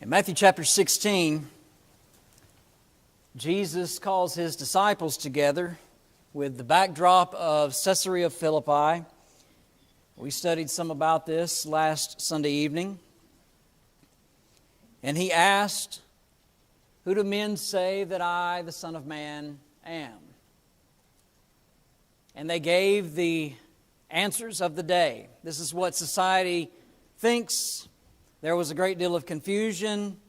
In Matthew chapter 16, Jesus calls his disciples together with the backdrop of Caesarea Philippi. We studied some about this last Sunday evening. And he asked, "Who do men say that I, the Son of Man, am?" And they gave the answers of the day. This is what society thinks. There was a great deal of confusion.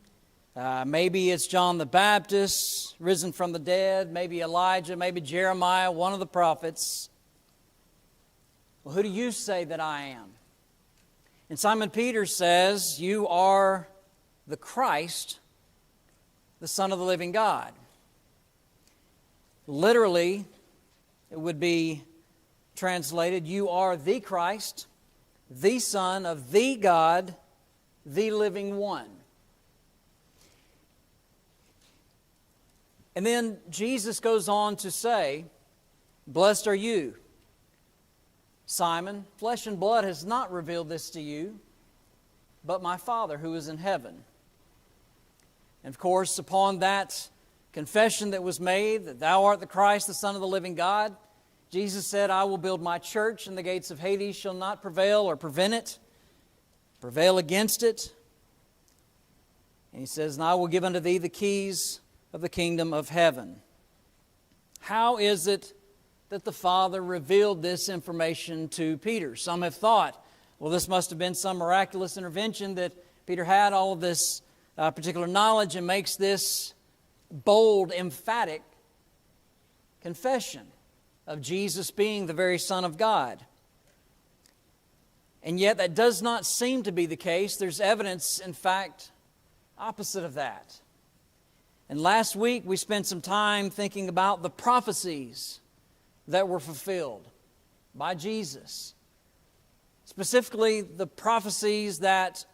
Maybe it's John the Baptist, risen from the dead. Maybe Elijah, maybe Jeremiah, one of the prophets. Well, who do you say that I am? And Simon Peter says, "You are the Christ, the Son of the living God." Literally, it would be translated, "You are the Christ, the Son of the God, the living one." And then Jesus goes on to say, "Blessed are you, Simon. Flesh and blood has not revealed this to you, but my Father who is in heaven." And of course, upon that confession that was made, that thou art the Christ, the Son of the living God, Jesus said, "I will build my church, and the gates of Hades shall not prevail or prevail against it." And he says, "And I will give unto thee the keys of the kingdom of heaven." How is it that the Father revealed this information to Peter? Some have thought, well, this must have been some miraculous intervention that Peter had all of this particular knowledge and makes this bold, emphatic confession of Jesus being the very Son of God. And yet that does not seem to be the case. There's evidence, in fact, opposite of that. And last week we spent some time thinking about the prophecies that were fulfilled by Jesus. Specifically, the prophecies that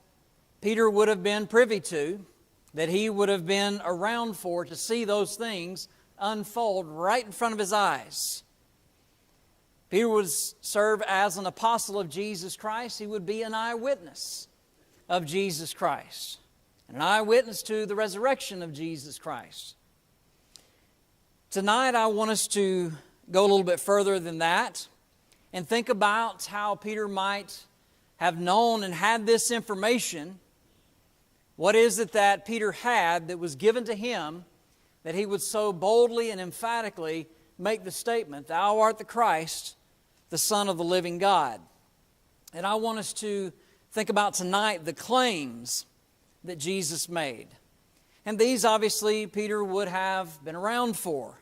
Peter would have been privy to, that he would have been around for to see those things unfold right in front of his eyes. Peter would serve as an apostle of Jesus Christ. He would be an eyewitness of Jesus Christ, and an eyewitness to the resurrection of Jesus Christ. Tonight I want us to go a little bit further than that and think about how Peter might have known and had this information. What is it that Peter had that was given to him that he would so boldly and emphatically make the statement, "Thou art the Christ, the Son of the living God"? And I want us to think about tonight the claims that Jesus made. And these obviously Peter would have been around for.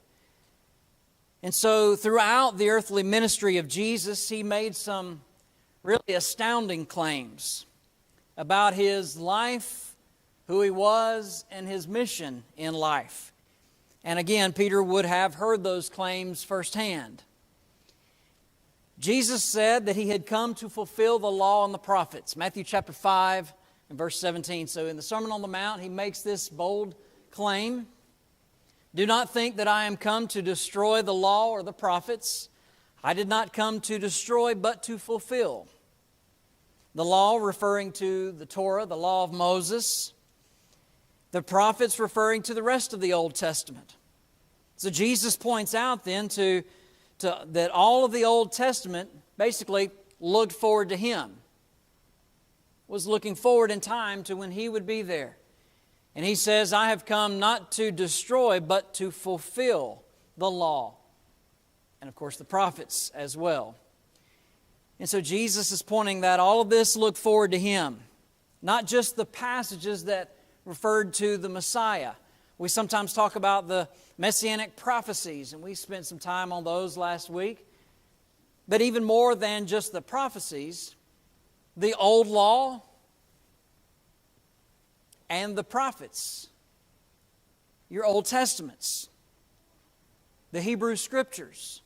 And so throughout the earthly ministry of Jesus, he made some really astounding claims about his life, who he was, and his mission in life. And again, Peter would have heard those claims firsthand. Jesus said that he had come to fulfill the law and the prophets. Matthew chapter 5 and verse 17. So in the Sermon on the Mount, he makes this bold claim. "Do not think that I am come to destroy the law or the prophets. I did not come to destroy, but to fulfill." The law referring to the Torah, the law of Moses. The prophets referring to the rest of the Old Testament. So Jesus points out then that all of the Old Testament basically looked forward to him. Was looking forward in time to when he would be there. And he says, "I have come not to destroy, but to fulfill the law." And of course the prophets as well. And so Jesus is pointing that all of this looked forward to him. Not just the passages that referred to the Messiah. We sometimes talk about the messianic prophecies, and we spent some time on those last week. But even more than just the prophecies, the old law and the prophets, your Old Testaments, the Hebrew Scriptures,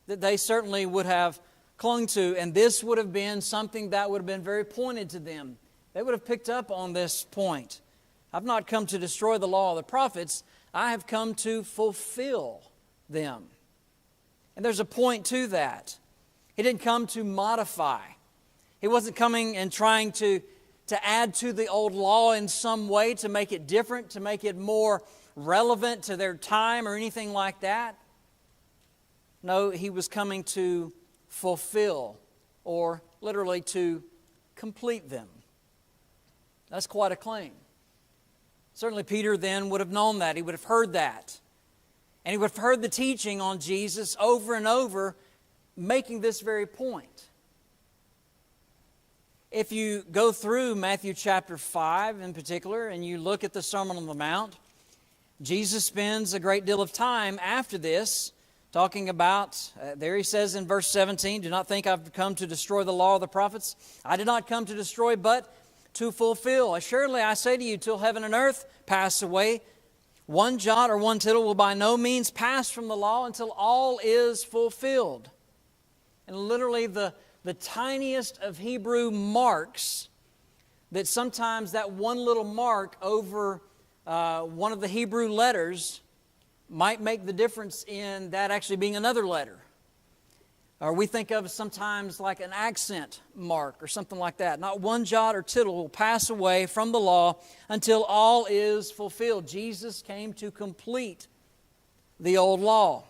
that they certainly would have clung to, and this would have been something that would have been very pointed to them. They would have picked up on this point. I've not come to destroy the law of the prophets. I have come to fulfill them. And there's a point to that. He didn't come to modify. He wasn't coming and trying to to add to the old law in some way, to make it different, to make it more relevant to their time or anything like that. No, He was coming to fulfill, or literally to complete them. That's quite a claim. Certainly Peter then would have known that. He would have heard that. And he would have heard the teaching on Jesus over and over, making this very point. If you go through Matthew chapter 5 in particular, and you look at the Sermon on the Mount, Jesus spends a great deal of time after this talking about, there he says in verse 17, "Do not think I've come to destroy the law of the prophets. I did not come to destroy, but to fulfill. Assuredly, I say to you, till heaven and earth pass away, one jot or one tittle will by no means pass from the law until all is fulfilled." And literally the tiniest of Hebrew marks, that sometimes that one little mark over one of the Hebrew letters might make the difference in that actually being another letter. Or we think of sometimes like an accent mark or something like that. Not one jot or tittle will pass away from the law until all is fulfilled. Jesus came to complete the old law.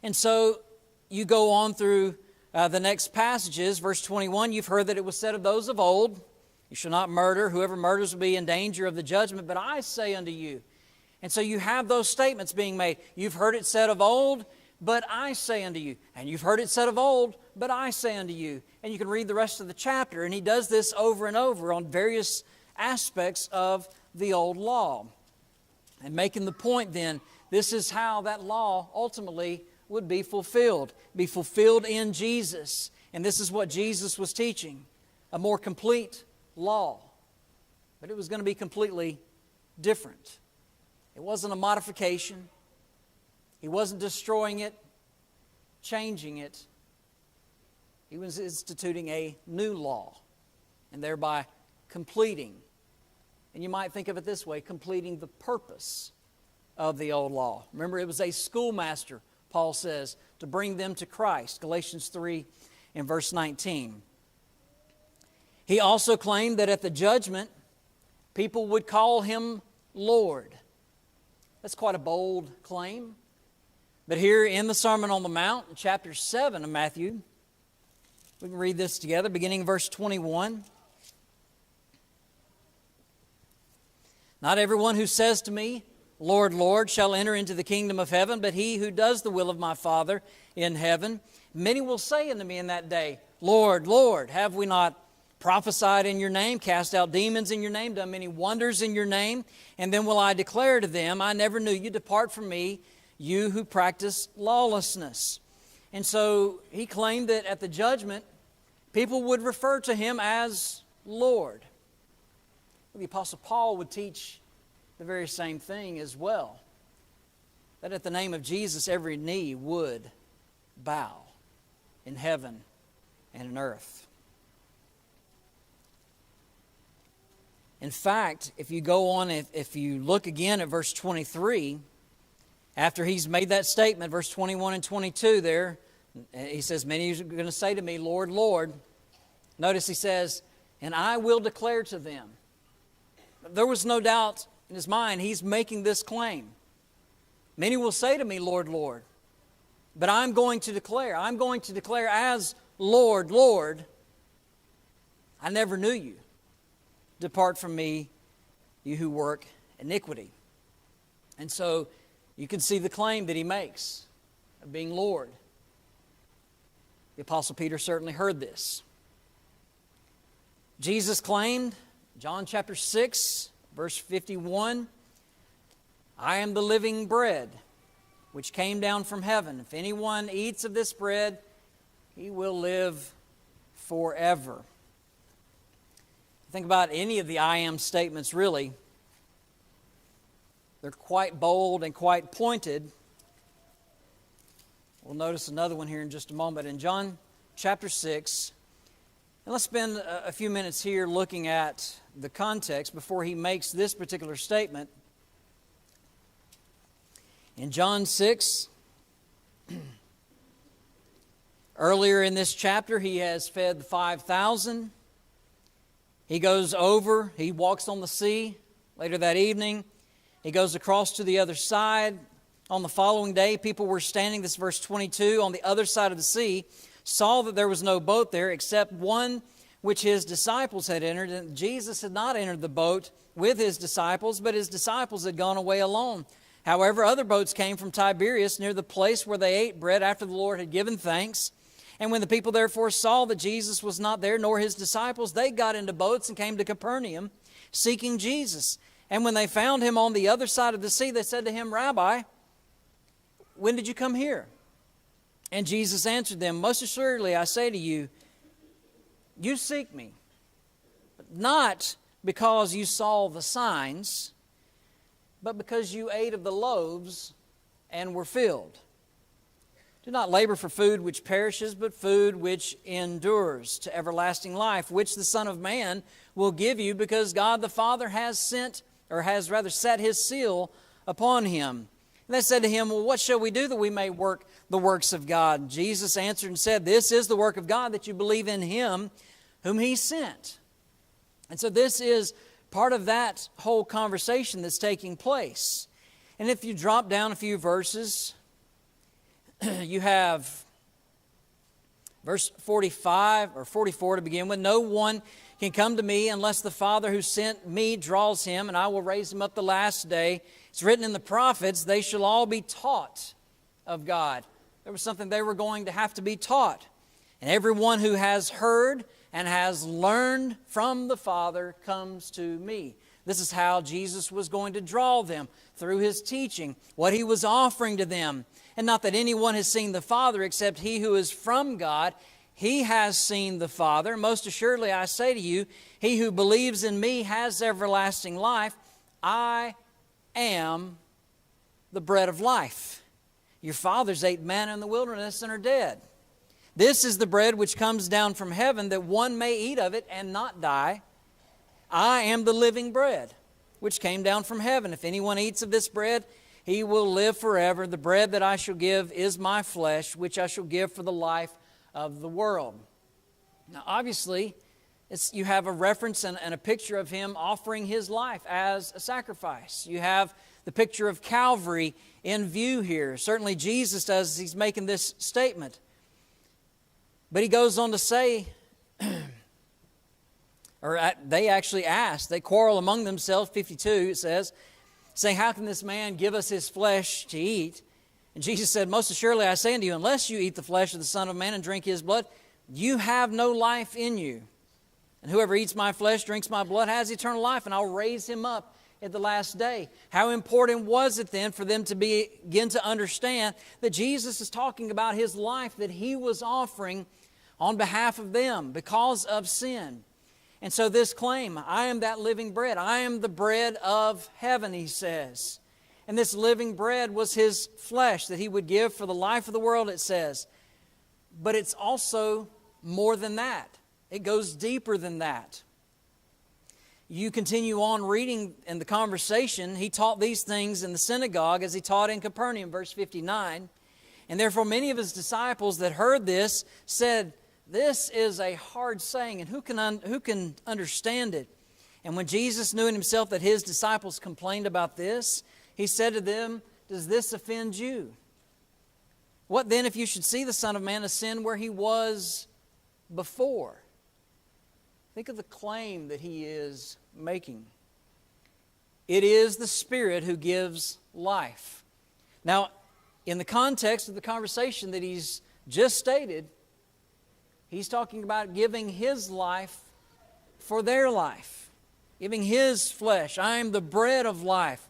And so you go on through the next passages. Verse 21, "You've heard that it was said of those of old, you shall not murder. Whoever murders will be in danger of the judgment. But I say unto you." And so you have those statements being made. You've heard it said of old, but I say unto you. And you've heard it said of old, but I say unto you. And you can read the rest of the chapter. And he does this over and over on various aspects of the old law. And making the point then, this is how that law ultimately would be fulfilled in Jesus. And this is what Jesus was teaching, a more complete law. But it was going to be completely different. It wasn't a modification. He wasn't destroying it, changing it. He was instituting a new law and thereby completing. And you might think of it this way, completing the purpose of the old law. Remember, it was a schoolmaster, Paul says, to bring them to Christ. Galatians 3 and verse 19. He also claimed that at the judgment, people would call Him Lord. That's quite a bold claim. But here in the Sermon on the Mount, in chapter 7 of Matthew, we can read this together, beginning in verse 21. "Not everyone who says to me, Lord, Lord, shall enter into the kingdom of heaven, but he who does the will of my Father in heaven. Many will say unto me in that day, Lord, Lord, have we not prophesied in your name, cast out demons in your name, done many wonders in your name? And then will I declare to them, I never knew you, depart from me, you who practice lawlessness." And so he claimed that at the judgment, people would refer to Him as Lord. The Apostle Paul would teach the very same thing as well, that at the name of Jesus, every knee would bow in heaven and in earth. In fact, if you go on, if you look again at verse 23, after he's made that statement, verse 21 and 22 there, he says, "Many are going to say to me, Lord, Lord." Notice he says, "And I will declare to them." There was no doubt in his mind, he's making this claim. Many will say to me, Lord, Lord. But I'm going to declare as Lord, Lord, I never knew you. Depart from me, you who work iniquity. And so you can see the claim that he makes of being Lord. The Apostle Peter certainly heard this. Jesus claimed, John chapter 6, verse 51, "I am the living bread which came down from heaven. If anyone eats of this bread, he will live forever." Think about any of the I am statements, really. They're quite bold and quite pointed. We'll notice another one here in just a moment. In John chapter 6, and let's spend a few minutes here looking at the context before he makes this particular statement. In John 6, earlier in this chapter, he has fed the 5,000. He goes over, he walks on the sea later that evening. He goes across to the other side. On the following day, people were standing, this is verse 22, on the other side of the sea, saw that there was no boat there except one which his disciples had entered. And Jesus had not entered the boat with his disciples, but his disciples had gone away alone. However, other boats came from Tiberias near the place where they ate bread after the Lord had given thanks. And when the people therefore saw that Jesus was not there, nor his disciples, they got into boats and came to Capernaum, seeking Jesus. And when they found him on the other side of the sea, they said to him, Rabbi, when did you come here? And Jesus answered them, Most assuredly I say to you, you seek me, but not because you saw the signs, but because you ate of the loaves and were filled. Do not labor for food which perishes, but food which endures to everlasting life, which the Son of Man will give you, because God the Father has set his seal upon him. And they said to him, Well, what shall we do that we may work the works of God? And Jesus answered and said, This is the work of God, that you believe in him whom he sent. And so this is part of that whole conversation that's taking place. And if you drop down a few verses, you have verse 45 or 44 to begin with. No one can come to me unless the Father who sent me draws him, and I will raise him up the last day. It's written in the prophets, they shall all be taught of God. There was something they were going to have to be taught. And everyone who has heard and has learned from the Father comes to me. This is how Jesus was going to draw them, through his teaching, what he was offering to them. And not that anyone has seen the Father except he who is from God. He has seen the Father. Most assuredly I say to you, he who believes in me has everlasting life. I am the bread of life. Your fathers ate manna in the wilderness and are dead. This is the bread which comes down from heaven, that one may eat of it and not die. I am the living bread which came down from heaven. If anyone eats of this bread, he will live forever. The bread that I shall give is my flesh, which I shall give for the life of the world. Now, obviously, you have a reference and a picture of him offering his life as a sacrifice. You have the picture of Calvary in view here. Certainly Jesus does as he's making this statement. But he goes on to say, they actually ask, they quarrel among themselves, 52 it says, saying, How can this man give us his flesh to eat? And Jesus said, Most assuredly I say unto you, unless you eat the flesh of the Son of Man and drink his blood, you have no life in you. And whoever eats my flesh, drinks my blood, has eternal life, and I'll raise him up at the last day. How important was it then for them to begin to understand that Jesus is talking about his life that he was offering on behalf of them because of sin. And so this claim, I am that living bread. I am the bread of heaven, he says. And this living bread was his flesh that he would give for the life of the world, it says. But it's also more than that. It goes deeper than that. You continue on reading in the conversation. He taught these things in the synagogue as he taught in Capernaum, verse 59. And therefore many of his disciples that heard this said, This is a hard saying, and who can understand it? And when Jesus knew in himself that his disciples complained about this, he said to them, Does this offend you? What then if you should see the Son of Man ascend where he was before? Think of the claim that he is making. It is the Spirit who gives life. Now, in the context of the conversation that he's just stated, he's talking about giving his life for their life, giving his flesh. I am the bread of life.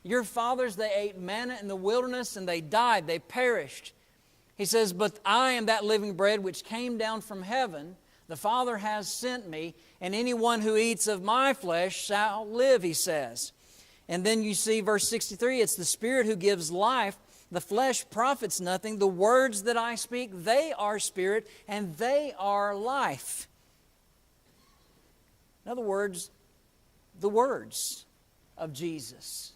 Your fathers, they ate manna in the wilderness and they died, they perished. He says, But I am that living bread which came down from heaven. The Father has sent me, and anyone who eats of my flesh shall live, he says. And then you see verse 63, it's the Spirit who gives life. The flesh profits nothing. The words that I speak, they are spirit and they are life. In other words, the words of Jesus.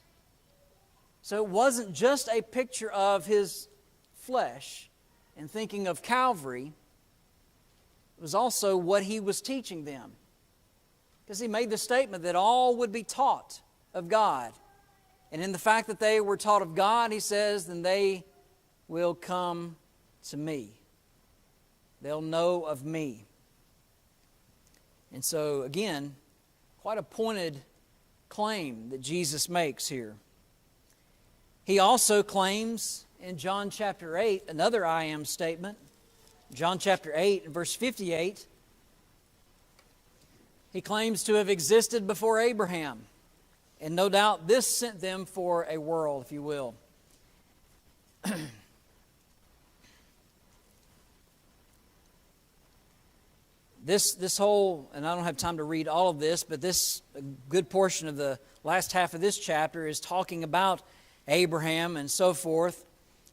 So it wasn't just a picture of his flesh and thinking of Calvary. It was also what he was teaching them. Because he made the statement that all would be taught of God. And in the fact that they were taught of God, he says, then they will come to me. They'll know of me. And so, again, quite a pointed claim that Jesus makes here. He also claims in John chapter 8, another I am statement. John chapter 8 and verse 58, he claims to have existed before Abraham. And no doubt this sent them for a whirl, if you will. This whole, and I don't have time to read all of this, but this a good portion of the last half of this chapter is talking about Abraham and so forth.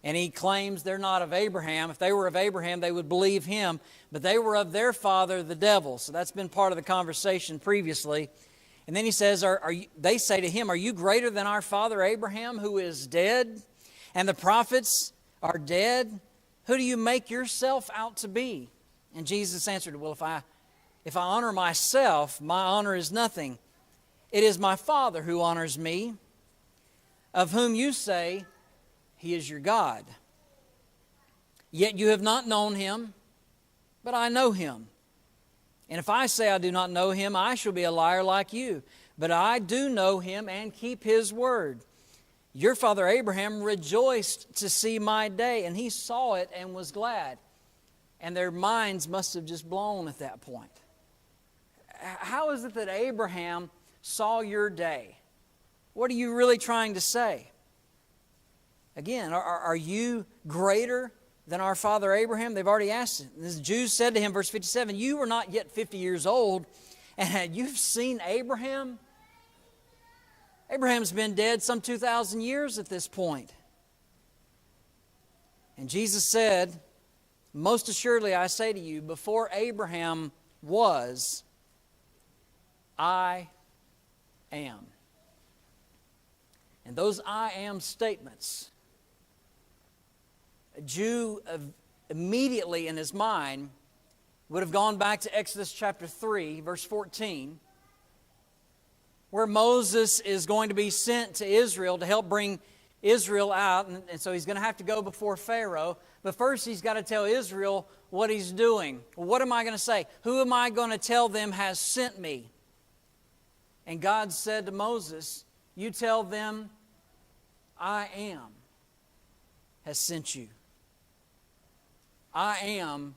And he claims they're not of Abraham. If they were of Abraham, they would believe him. But they were of their father, the devil. So that's been part of the conversation previously. And then he says, they say to him, "Are you greater than our father Abraham, who is dead? And the prophets are dead? Who do you make yourself out to be?" And Jesus answered, "Well, if I honor myself, my honor is nothing. It is my Father who honors me, of whom you say, He is your God. Yet you have not known Him, but I know Him. And if I say I do not know Him, I shall be a liar like you. But I do know Him and keep His word. Your father Abraham rejoiced to see my day, and he saw it and was glad." And their minds must have just blown at that point. How is it that Abraham saw your day? What are you really trying to say? Again, are you greater than our father Abraham? They've already asked it. The Jews said to him, verse 57, "You are not yet 50 years old, and you've seen Abraham?" Abraham's been dead some 2,000 years at this point. And Jesus said, "Most assuredly I say to you, before Abraham was, I am." And those I am statements, a Jew immediately in his mind would have gone back to Exodus chapter 3, verse 14, where Moses is going to be sent to Israel to help bring Israel out. And so he's going to have to go before Pharaoh. But first he's got to tell Israel what he's doing. Well, what am I going to say? Who am I going to tell them has sent me? And God said to Moses, "You tell them, I am has sent you. I am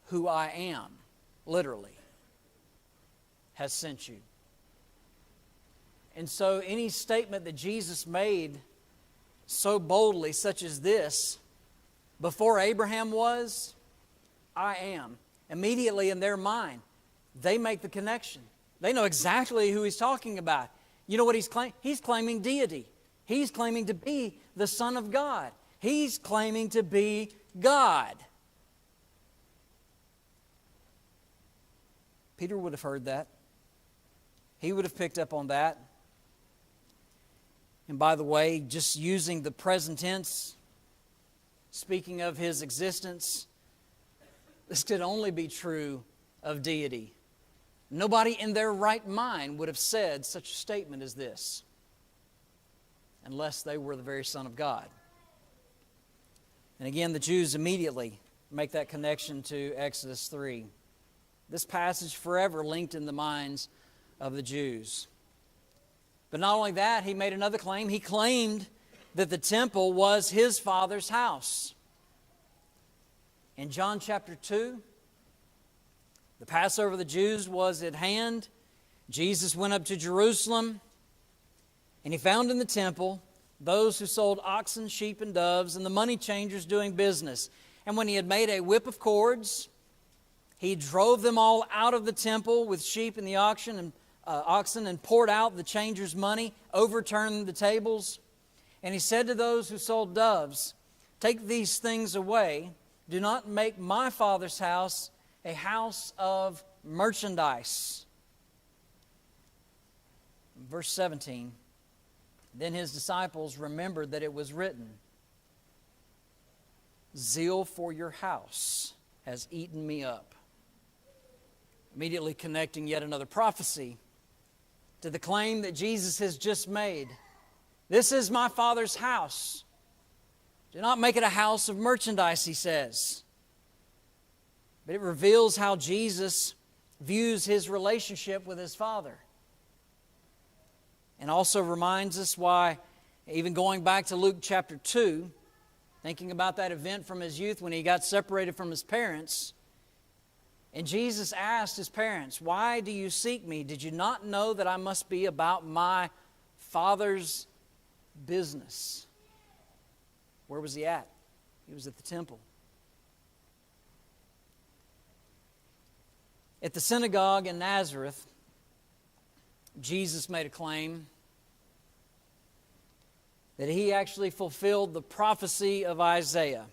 who I am," literally, has sent you. And so any statement that Jesus made so boldly, such as this, before Abraham was, I am. Immediately in their mind, they make the connection. They know exactly who he's talking about. You know what he's claiming? He's claiming deity. He's claiming to be the Son of God. He's claiming to be God. Peter would have heard that. He would have picked up on that. And by the way, just using the present tense, speaking of his existence, this could only be true of deity. Nobody in their right mind would have said such a statement as this, unless they were the very Son of God. And again, the Jews immediately make that connection to Exodus 3. This passage forever linked in the minds of the Jews. But not only that, he made another claim. He claimed that the temple was his Father's house. In John chapter 2, the Passover of the Jews was at hand. Jesus went up to Jerusalem, and he found in the temple those who sold oxen, sheep, and doves, and the money changers doing business. And when he had made a whip of cords, he drove them all out of the temple with sheep and the oxen and poured out the changers' money, overturned the tables. And he said to those who sold doves, "Take these things away. Do not make my Father's house a house of merchandise." Verse 17, then his disciples remembered that it was written, "Zeal for your house has eaten me up." immediately connecting yet another prophecy to the claim that Jesus has just made. This is my Father's house. Do not make it a house of merchandise, he says. But it reveals how Jesus views his relationship with his Father. And also reminds us why, even going back to Luke chapter 2, thinking about that event from his youth when he got separated from his parents, and Jesus asked his parents, "Why do you seek me? Did you not know that I must be about my Father's business?" Where was he at? He was at the temple. At the synagogue in Nazareth, Jesus made a claim that he actually fulfilled the prophecy of Isaiah.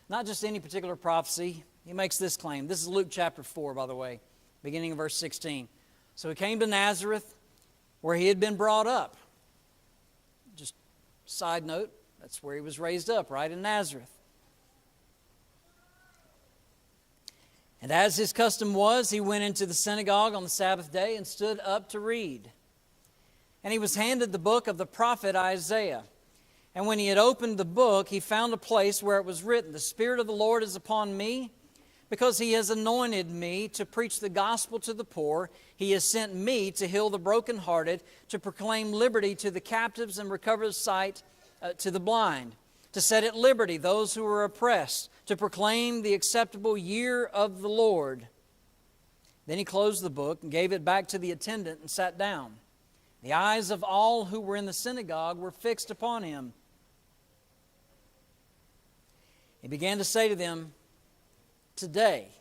Not just any particular prophecy. He makes this claim. This is Luke chapter 4, by the way, beginning of verse 16. So he came to Nazareth, where he had been brought up. Just side note, that's where he was raised up, right in Nazareth. And as his custom was, he went into the synagogue on the Sabbath day and stood up to read. And he was handed the book of the prophet Isaiah. And when he had opened the book, he found a place where it was written, "The Spirit of the Lord is upon me, because he has anointed me to preach the gospel to the poor. He has sent me to heal the brokenhearted, to proclaim liberty to the captives and recover sight to the blind, to set at liberty those who are oppressed, to proclaim the acceptable year of the Lord." Then he closed the book and gave it back to the attendant and sat down. The eyes of all who were in the synagogue were fixed upon him. He began to say to them, "Today,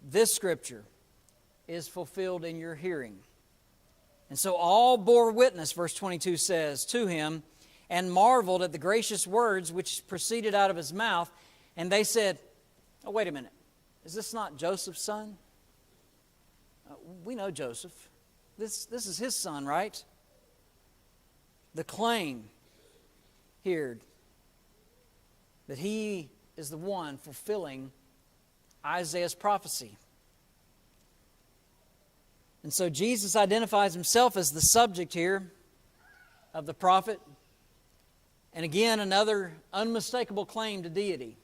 this scripture is fulfilled in your hearing." And so all bore witness, verse 22 says, to him, and marveled at the gracious words which proceeded out of his mouth. And they said, "Oh, wait a minute. Is this not Joseph's son?" We know Joseph. This is his son, right? The claim here that he is the one fulfilling Isaiah's prophecy. And so Jesus identifies himself as the subject here of the prophet. And again, another unmistakable claim to deity.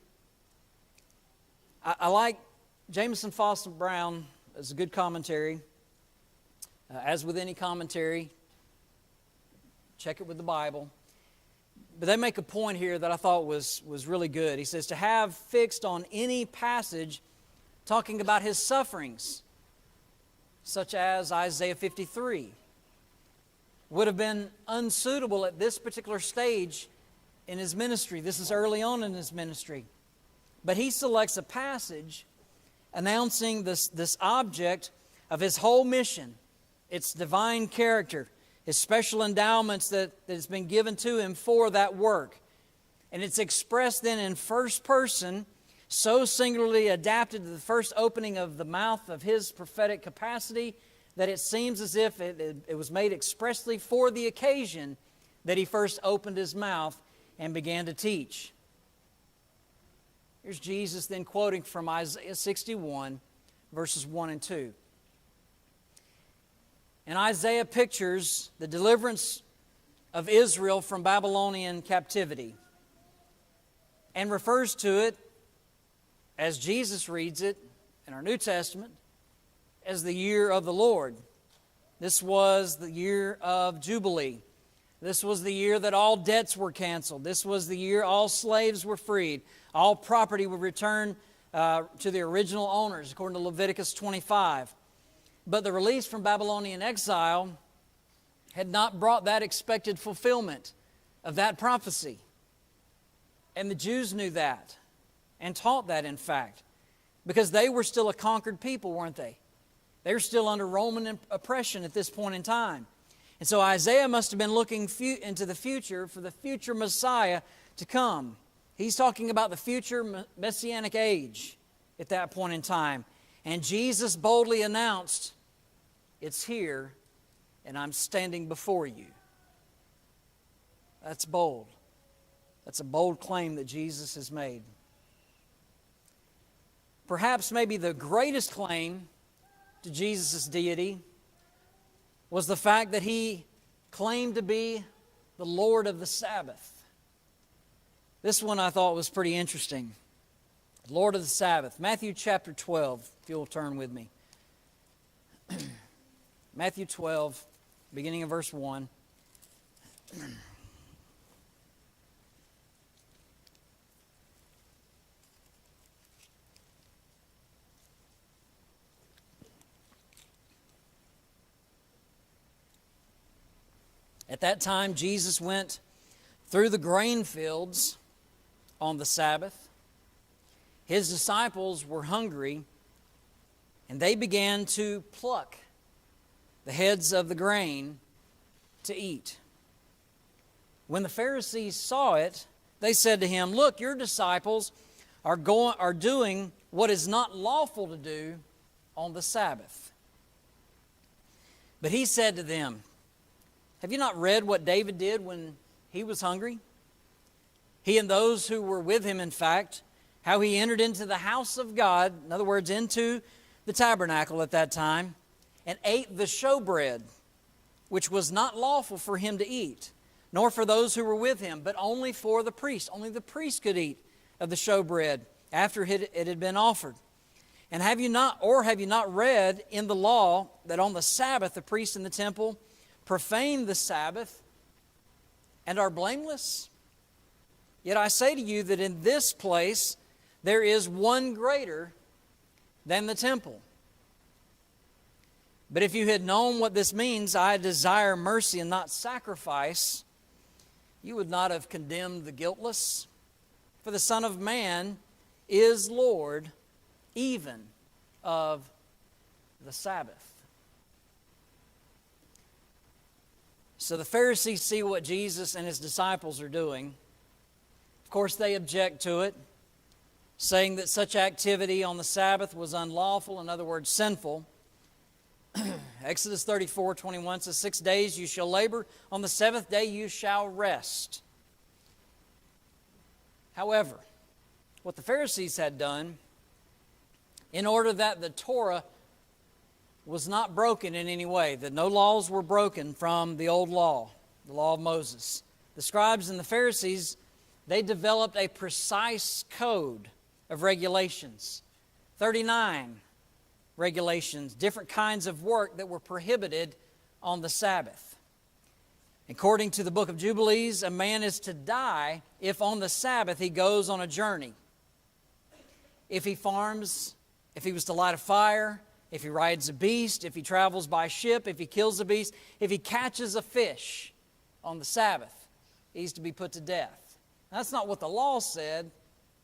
I like Jameson Foster Brown as a good commentary. As with any commentary, check it with the Bible. But they make a point here that I thought was really good. He says, to have fixed on any passage talking about his sufferings, such as Isaiah 53, would have been unsuitable at this particular stage in his ministry. This is early on in his ministry. But he selects a passage announcing this object of his whole mission, its divine character, his special endowments that has been given to him for that work. And it's expressed then in first person, so singularly adapted to the first opening of the mouth of his prophetic capacity that it seems as if it was made expressly for the occasion that he first opened his mouth and began to teach. Here's Jesus then quoting from Isaiah 61, verses 1 and 2. And Isaiah pictures the deliverance of Israel from Babylonian captivity and refers to it, as Jesus reads it in our New Testament, as the year of the Lord. This was the year of Jubilee. This was the year that all debts were canceled. This was the year all slaves were freed. All property would return to the original owners, according to Leviticus 25. But the release from Babylonian exile had not brought that expected fulfillment of that prophecy. And the Jews knew that and taught that, in fact, because they were still a conquered people, weren't they? They were still under Roman oppression at this point in time. And so Isaiah must have been looking into the future for the future Messiah to come. He's talking about the future Messianic age at that point in time. And Jesus boldly announced, "It's here, and I'm standing before you." That's bold. That's a bold claim that Jesus has made. perhaps maybe the greatest claim to Jesus' deity was the fact that he claimed to be the Lord of the Sabbath. This one I thought was pretty interesting. Lord of the Sabbath. Matthew chapter 12, if you'll turn with me. Matthew 12, beginning of verse 1. At that time, Jesus went through the grain fields on the Sabbath. His disciples were hungry, and they began to pluck the heads of the grain to eat. When the Pharisees saw it, they said to him, "Look, your disciples are doing what is not lawful to do on the Sabbath." But he said to them, "Have you not read what David did when he was hungry? He and those who were with him, in fact, how he entered into the house of God," in other words, into the tabernacle at that time, "and ate the showbread, which was not lawful for him to eat, nor for those who were with him, but only for the priest. Only the priest could eat of the showbread after it had been offered. And have you not read in the law that on the Sabbath the priests in the temple profane the Sabbath and are blameless? Yet I say to you that in this place there is one greater than the temple. But if you had known what this means, I desire mercy and not sacrifice, you would not have condemned the guiltless. For the Son of Man is Lord even of the Sabbath." So the Pharisees see what Jesus and his disciples are doing. Of course, they object to it, saying that such activity on the Sabbath was unlawful, in other words, sinful. Exodus 34:21 says, 6 days you shall labor, on the seventh day you shall rest. However, what the Pharisees had done, in order that the Torah was not broken in any way, that no laws were broken from the old law, the law of Moses, the scribes and the Pharisees, they developed a precise code of regulations, 39 regulations, different kinds of work that were prohibited on the Sabbath. According to the book of Jubilees, a man is to die if on the Sabbath he goes on a journey. If he farms, if he was to light a fire, if he rides a beast, if he travels by ship, if he kills a beast, if he catches a fish on the Sabbath, he's to be put to death. That's not what the law said.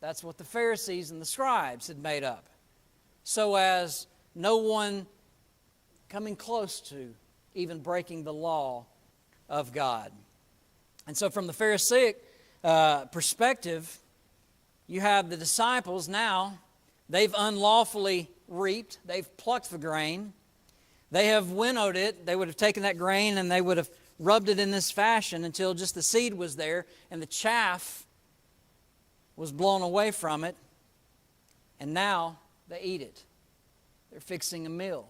That's what the Pharisees and the scribes had made up, so as no one coming close to even breaking the law of God. And so from the Pharisaic perspective, you have the disciples now, they've unlawfully reaped, they've plucked the grain, they have winnowed it, they would have taken that grain and they would have rubbed it in this fashion until just the seed was there and the chaff was blown away from it, and now they eat it. They're fixing a meal.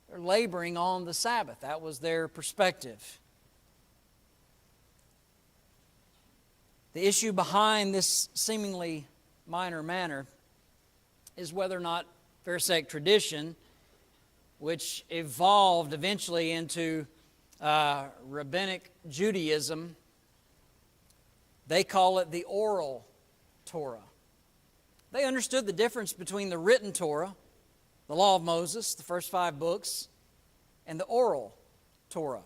They're laboring on the Sabbath. That was their perspective. The issue behind this seemingly minor matter is whether or not Pharisaic tradition, which evolved eventually into rabbinic Judaism, they call it the oral Torah. They understood the difference between the written Torah, the law of Moses, the first 5 books, and the oral Torah.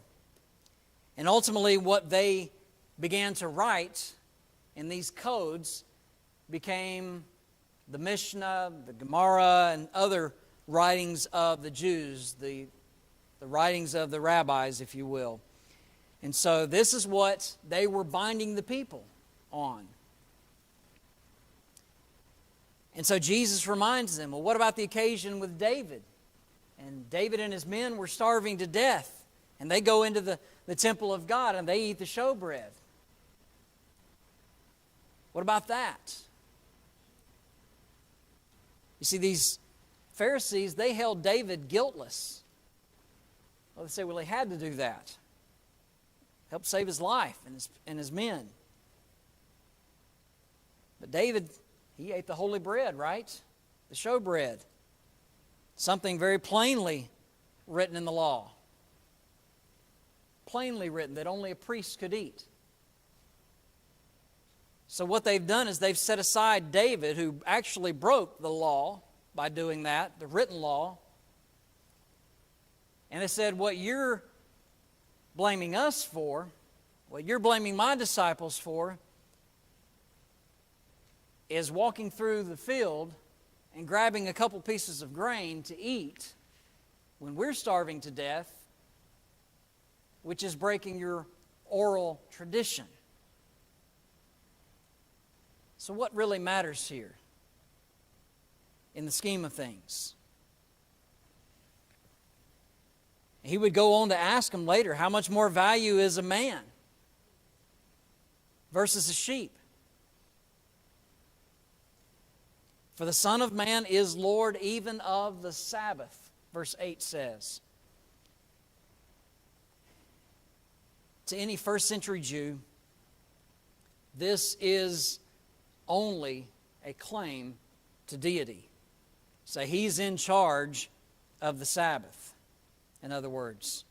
And ultimately what they began to write in these codes became the Mishnah, the Gemara, and other writings of the Jews, the writings of the rabbis, if you will. And so this is what they were binding the people on. And so Jesus reminds them, well, what about the occasion with David? And David and his men were starving to death. And they go into the temple of God and they eat the showbread. What about that? You see, these Pharisees, they held David guiltless. Well, they say, well, he had to do that. Help save his life and his men. But David, he ate the holy bread, right? The showbread. Something very plainly written in the law. Plainly written that only a priest could eat. So what they've done is they've set aside David, who actually broke the law by doing that, the written law. And they said, what you're blaming us for, what you're blaming my disciples for, is walking through the field and grabbing a couple pieces of grain to eat when we're starving to death, which is breaking your oral tradition. So what really matters here in the scheme of things? He would go on to ask him later, how much more value is a man versus a sheep? For the Son of Man is Lord even of the Sabbath, verse 8 says. To any first century Jew, this is only a claim to deity. So he's in charge of the Sabbath. In other words,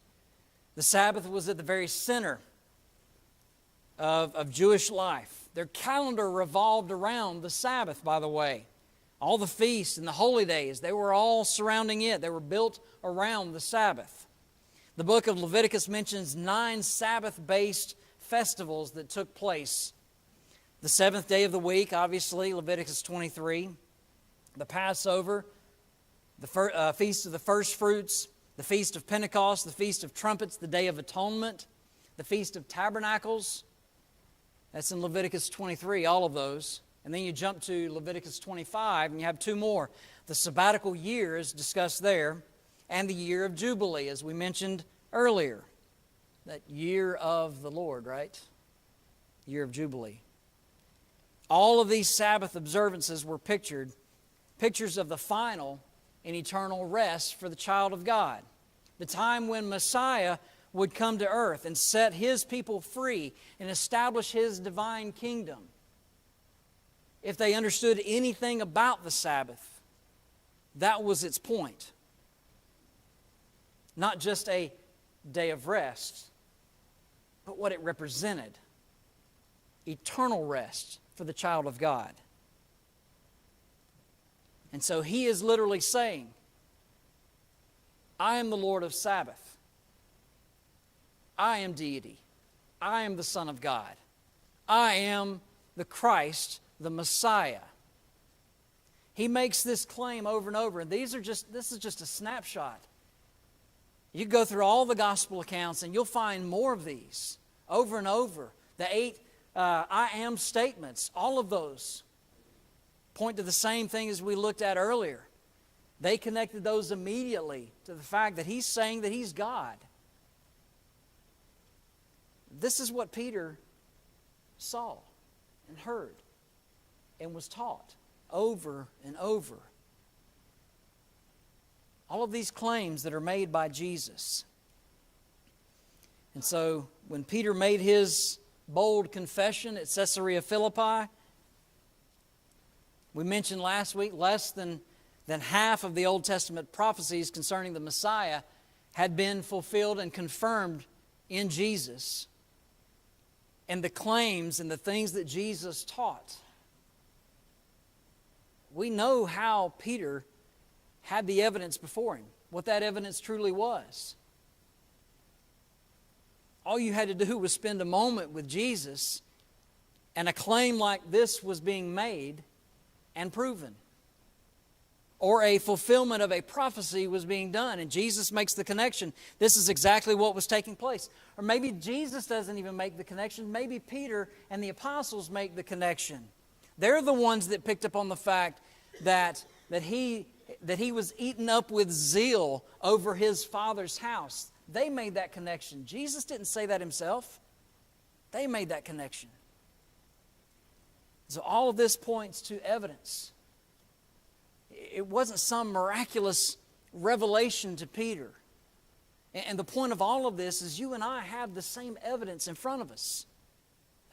the Sabbath was at the very center of Jewish life. Their calendar revolved around the Sabbath, by the way. All the feasts and the holy days, they were all surrounding it. They were built around the Sabbath. The book of Leviticus mentions 9 Sabbath-based festivals that took place. The seventh day of the week, obviously, Leviticus 23. The Passover, the Feast of the First Fruits, the Feast of Pentecost, the Feast of Trumpets, the Day of Atonement, the Feast of Tabernacles. That's in Leviticus 23, all of those. And then you jump to Leviticus 25, and you have 2 more. The sabbatical year is discussed there, and the year of Jubilee, as we mentioned earlier. That year of the Lord, right? Year of Jubilee. All of these Sabbath observances were pictures of the final and eternal rest for the child of God. The time when Messiah would come to earth and set His people free and establish His divine kingdom. If they understood anything about the Sabbath, that was its point. Not just a day of rest, but what it represented. Eternal rest for the child of God. And so He is literally saying, I am the Lord of Sabbath. I am deity. I am the Son of God. I am the Christ, the Messiah. He makes this claim over and over, and this is just a snapshot. You go through all the gospel accounts and you'll find more of these over and over. The 8 I am statements, all of those point to the same thing as we looked at earlier. They connected those immediately to the fact that He's saying that He's God. This is what Peter saw and heard and was taught over and over. All of these claims that are made by Jesus. And so when Peter made his bold confession at Caesarea Philippi, we mentioned last week less than half of the Old Testament prophecies concerning the Messiah had been fulfilled and confirmed in Jesus. And the claims and the things that Jesus taught. We know how Peter had the evidence before him, what that evidence truly was. All you had to do was spend a moment with Jesus, and a claim like this was being made and proven. Or a fulfillment of a prophecy was being done, and Jesus makes the connection. This is exactly what was taking place. Or maybe Jesus doesn't even make the connection. Maybe Peter and the apostles make the connection. They're the ones that picked up on the fact that he was eaten up with zeal over His Father's house. They made that connection. Jesus didn't say that Himself. They made that connection. So all of this points to evidence. It wasn't some miraculous revelation to Peter. And the point of all of this is you and I have the same evidence in front of us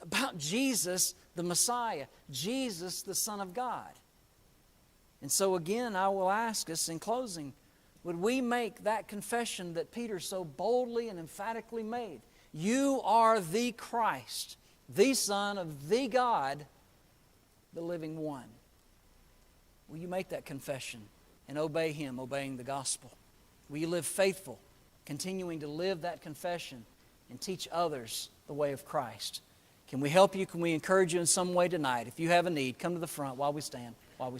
about Jesus, the Messiah, Jesus, the Son of God. And so again, I will ask us in closing, would we make that confession that Peter so boldly and emphatically made? You are the Christ, the Son of the God, the living one. Will you make that confession and obey Him, obeying the gospel? Will you live faithful, continuing to live that confession and teach others the way of Christ? Can we help you? Can we encourage you in some way tonight? If you have a need, come to the front while we stand.